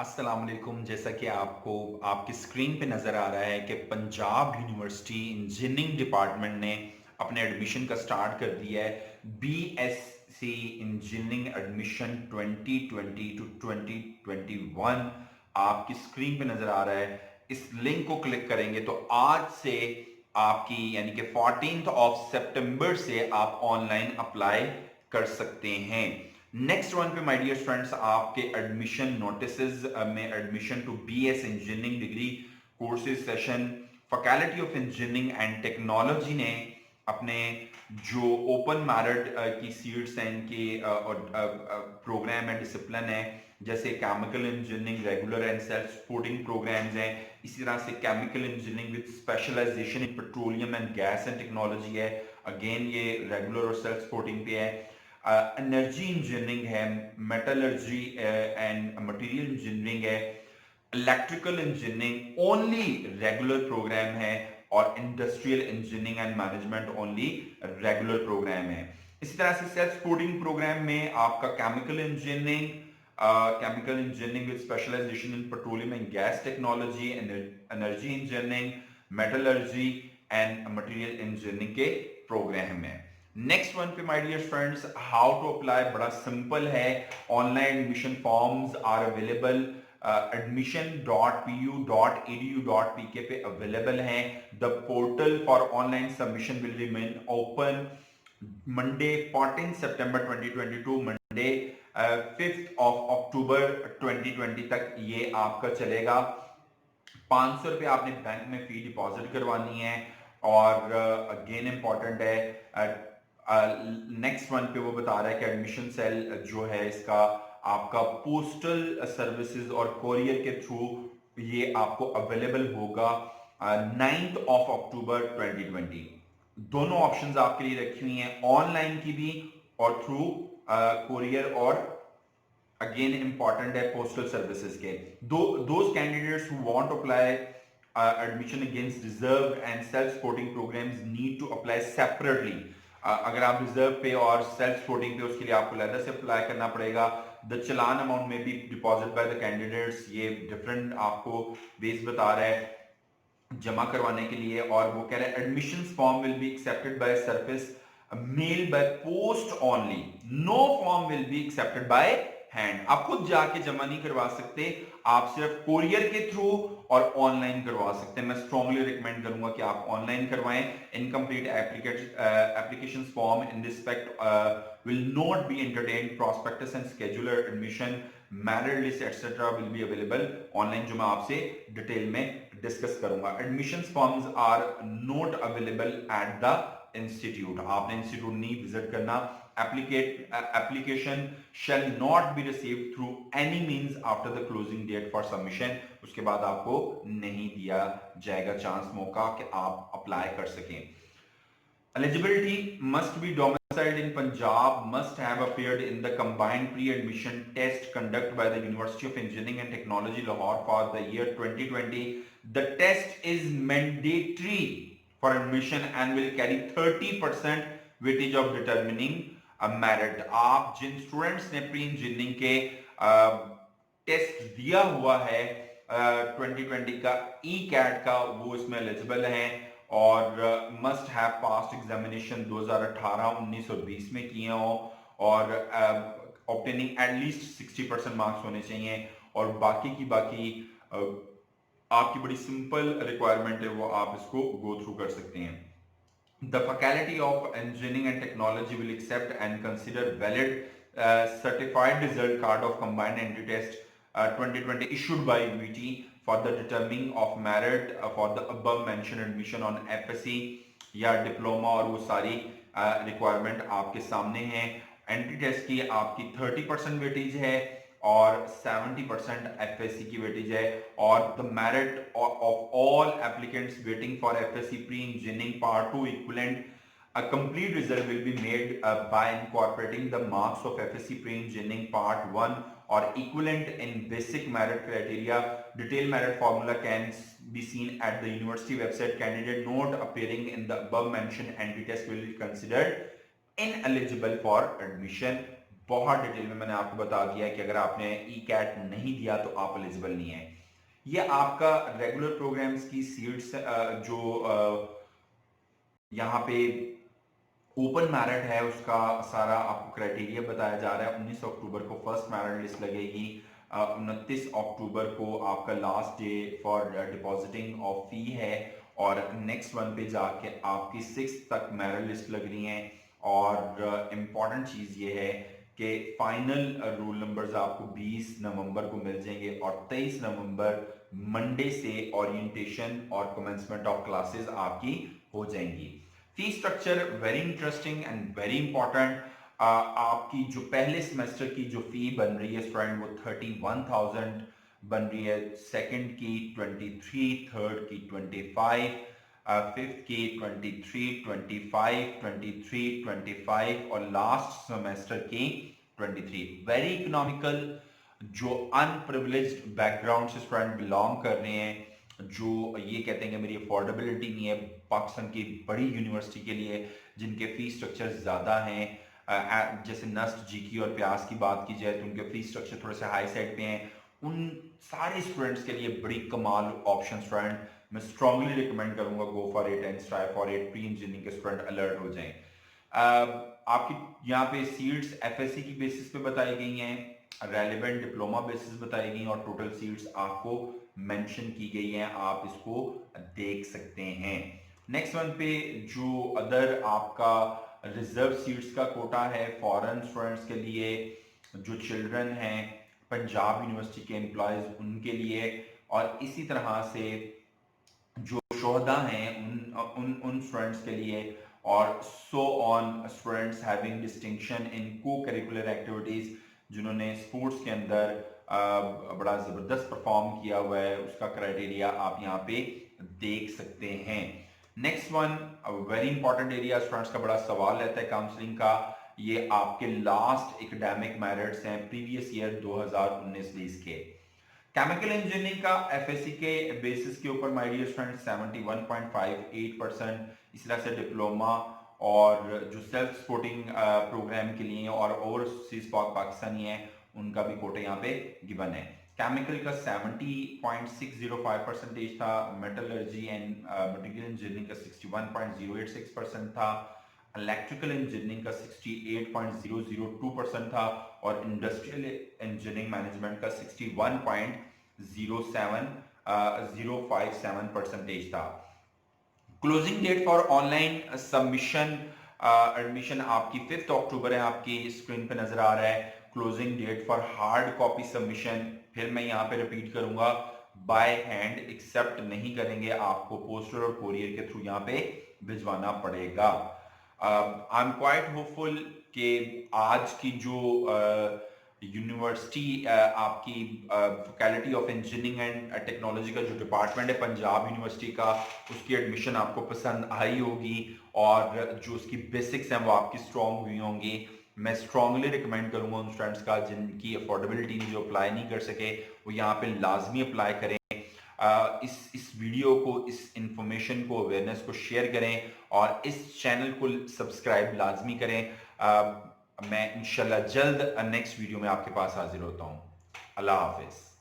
अस्सलाम वालेकुम। जैसा कि आपको आपकी स्क्रीन पे नज़र आ रहा है कि पंजाब यूनिवर्सिटी इंजीनियरिंग डिपार्टमेंट ने अपने एडमिशन का स्टार्ट कर दिया है। बीएससी इंजीनियरिंग एडमिशन 2020 टू 2021 आपकी स्क्रीन पे नज़र आ रहा है। इस लिंक को क्लिक करेंगे तो आज से आपकी यानी कि 14 ऑफ सितंबर से आप ऑनलाइन अप्लाई कर सकते हैं। नेक्स्ट वन पे माय डियर स्टूडेंट्स आपके एडमिशन नोटिसेस में admission to BS engineering degree courses session faculty of engineering and technology ने अपने जो ओपन मेरिट की सीट्स हैं इनके प्रोग्राम एंड डिसिप्लिन है, जैसे chemical engineering regular and self supporting programmes हैं। इसी तरह से chemical engineering with specialisation in petroleum and gas and technology है, अगेन ये रेगुलर और सेल्फ सपोर्टिंग पे है। एनर्जी इंजीनियरिंग है, मेटलर्जी एंड मटेरियल इंजीनियरिंग है, electrical engineering only regular programme है, और industrial engineering and management only regular programme है। इसी तरह से सेल्फ सपोर्टिंग प्रोग्राम में आपका chemical engineering with specialisation in petroleum and gas technology, energy engineering, metallurgy and material engineering के प्रोग्राम है। नेक्स्ट वन पे my dear friends how to apply, बड़ा सिंपल है। Online admission forms are available admission.pu.edu.pk पे available हैं। The portal for online submission will remain open Monday 14 सितंबर 2022 Monday 5 of अक्टूबर 2020 तक ये आपका चलेगा। 500 रुपये आपने बैंक में फी डिपॉजिट करवानी है। और अगेन इंपॉर्टेंट है, नेक्स्ट वन पे वो बता रहा है कि एडमिशन सेल जो है इसका आपका पोस्टल सर्विसेज और कोरियर के थ्रू ये आपको अवेलेबल होगा 9 ऑफ अक्टूबर 2020। दोनों ऑप्शंस आपके लिए रखी हुई हैं, ऑनलाइन की भी और थ्रू कोरियर, और अगेन इंपॉर्टेंट है पोस्टल सर्विसेज के। Those candidates who want to apply admission against reserve and self supporting programmes need to apply separately. अगर आप रिजर्व पे और सेल्फ सपोर्टिंग पे उसके लिए आपको अलग से अप्लाई करना पड़ेगा। द चलान अमाउंट में B deposit by the candidates, ये डिफरेंट आपको बेस बता रहा है जमा करवाने के लिए। और वो कह रहे हैं admission form will be accepted by service mail by post only, no form will be accepted by hand. आप खुद जाके जमा नहीं करवा सकते, आप सिर्फ कोरियर के थ्रू और ऑनलाइन करवा सकते हैं। मैं स्ट्रांगली रिकमेंड करूंगा कि आप ऑनलाइन करवाएं। Incomplete application form in respect will not be entertained. Prospectus and scheduler admission, merit list etc. will be available online, जो मैं आपसे डिटेल में डिस्कस करूंगा। Admission forms are not available at the institute, आपने institute नहीं visit करना। Application shall not be received through any means after the closing date for submission, उसके बाद आपको नहीं दिया जाएगा चांस, मौका कि आप अप्लाई कर सकें। Eligibility must be domiciled in Punjab, must have appeared in the combined pre-admission test conducted by the University of Engineering and Technology Lahore for the year 2020. The test is mandatory for admission and will carry 30% weightage of determining a merit. आप जिन students ने pre engineering के test दिया हुआ है 2020 का ई cat का, वो इसमें एलिजिबल हैं और मस्ट हैव पास्ट एग्जामिनेशन 2018, 19 और 20 में किए हो, और ऑब्टेनिंग एटलीस्ट 60% मार्क्स होने चाहिए। और बाकी की बाकी आपकी बड़ी सिंपल रिक्वायरमेंट है, वो आप इसको गो थ्रू कर सकते हैं। The Faculty of Engineering and Technology will accept and consider valid certified result card of combined entry test 2020 issued by UET for the determining of merit for the above mentioned admission on FSc या diploma, और वो सारी requirement आपके सामने है। Entry test की आपकी 30% weightage है और 70% FSc की वेटेज है। और the merit of all applicants waiting for FSc pre engineering part 2 equivalent, a complete result will be made by incorporating the marks of FSc pre-engineering part 1 or equivalent in basic merit criteria. Detailed merit formula can be seen at the university website. Candidate not appearing in the above mentioned entry test will be considered ineligible for admission. बहुत detail में मैंने आपको बता दिया है कि अगर आपने ई कैट नहीं दिया तो आप एलिजिबल नहीं है। ये आपका रेगुलर प्रोग्राम्स की सीट्स जो यहाँ पे ओपन मेरिट है उसका सारा आपको क्राइटेरिया बताया जा रहा है। 19 अक्टूबर को फर्स्ट मेरिट लिस्ट लगेगी, 29 अक्टूबर को आपका last day for depositing of fee है, और नेक्स्ट वन पे जाके आपकी 6 तक मेरिट लिस्ट लग रही है। और इम्पॉर्टेंट चीज़ ये है कि फाइनल रोल नंबर्स आपको 20 नवंबर को मिल जाएंगे, और 23 नवंबर मंडे से ओरिएंटेशन और कमेंसमेंट ऑफ क्लासेस आपकी हो जाएंगी। Fee structure very interesting and very important. आपकी जो पहले सेमेस्टर की जो फी बन रही है स्टूडेंट वो 31,000 बन रही है, सेकंड की 23, थर्ड की 25, फिफ्थ की 23, 25, 23, 25 और लास्ट सेमेस्टर की 23। Very economical. जो अनप्रिविलेज्ड बैकग्राउंड से स्टूडेंट बिलोंग कर रहे हैं, जो ये कहते हैं कि मेरी अफोर्डेबिलिटी नहीं है पाकिस्तान की बड़ी यूनिवर्सिटी के लिए जिनके फीस स्ट्रक्चर ज़्यादा हैं, जैसे नस्ट, जीकी और प्यास की बात की जाए तो उनके फीस स्ट्रक्चर थोड़े से हाई साइड पे हैं, उन सारे स्टूडेंट्स के लिए बड़ी कमाल ऑप्शन स्टूडेंट मैं स्ट्रांगली रिकमेंड करूंगा, go for it and try for it. Pre engineering के स्टूडेंट अलर्ट हो जाएं। आपकी यहाँ पे सीट्स एफएससी की बेसिस पे बताई गई हैं, रेलेवेंट डिप्लोमा बेसिस बताई गई और टोटल सीट्स आपको मेंशन की गई हैं, आप इसको देख सकते हैं। नेक्स्ट वन पे जो अदर आपका रिजर्व सीट्स का कोटा है फॉरेन स्टूडेंट्स के लिए, जो चिल्ड्रन हैं पंजाब यूनिवर्सिटी के एम्प्लॉयज उनके लिए, और इसी तरह से जो शोहदा हैं उन स्टूडेंट्स के लिए, और so on students having distinction in को करिकुलर एक्टिविटीज, जिन्होंने स्पोर्ट्स के अंदर बड़ा जबरदस्त परफॉर्म किया हुआ है, उसका क्राइटेरिया आप यहाँ पे देख सकते हैं। Next one very important area, students का बड़ा सवाल रहता है काउंसलिंग का, ये आपके लास्ट एकेडमिक मेरिट्स हैं प्रीवियस ईयर 2019-20 के। केमिकल इंजीनियरिंग का एफएससी के बेसिस के ऊपर माय डियर स्टूडेंट 71.58%, इस तरह से डिप्लोमा और जो सेल्फ सपोर्टिंग प्रोग्राम के लिए और ओवरसीज पाकिस्तानी है उनका भी कोटा यहाँ पे गिवन है। केमिकल का 70.605% था, मेटलर्जी एंड मटेरियल इंजीनियरिंग का 61.086% था, इलेक्ट्रिकल इंजीनियरिंग का 68.002% था, और इंडस्ट्रियल इंजीनियरिंग मैनेजमेंट का 61.057% था। Closing date for online submission admission आपकी 5 अक्टूबर है, आपकी स्क्रीन पे नजर आ रहा है। Closing date for hard copy submission, फिर मैं यहाँ पे रिपीट करूंगा, बाय हैंड एक्सेप्ट नहीं करेंगे, आपको पोस्टर और कोरियर के थ्रू यहाँ पे भिजवाना पड़ेगा। आई एम क्वाइट होपफुल कि आज की जो यूनिवर्सिटी आपकी faculty of engineering and technology का जो डिपार्टमेंट है पंजाब यूनिवर्सिटी का, उसकी एडमिशन आपको पसंद आई होगी, और जो उसकी बेसिक्स हैं वो आपकी स्ट्रॉन्ग हुई होंगी। मैं स्ट्रांगली रिकमेंड करूंगा उन स्टूडेंट्स का जिनकी अफोर्डेबिलिटी जो अप्लाई नहीं कर सके वो यहाँ पे लाजमी अप्लाई करें। इस वीडियो को, इस इंफॉर्मेशन को, अवेयरनेस को शेयर करें और इस चैनल को सब्सक्राइब लाजमी करें। मैं इंशाल्लाह जल्द नेक्स्ट वीडियो में आपके पास हाजिर होता हूँ। अल्लाह हाफिज।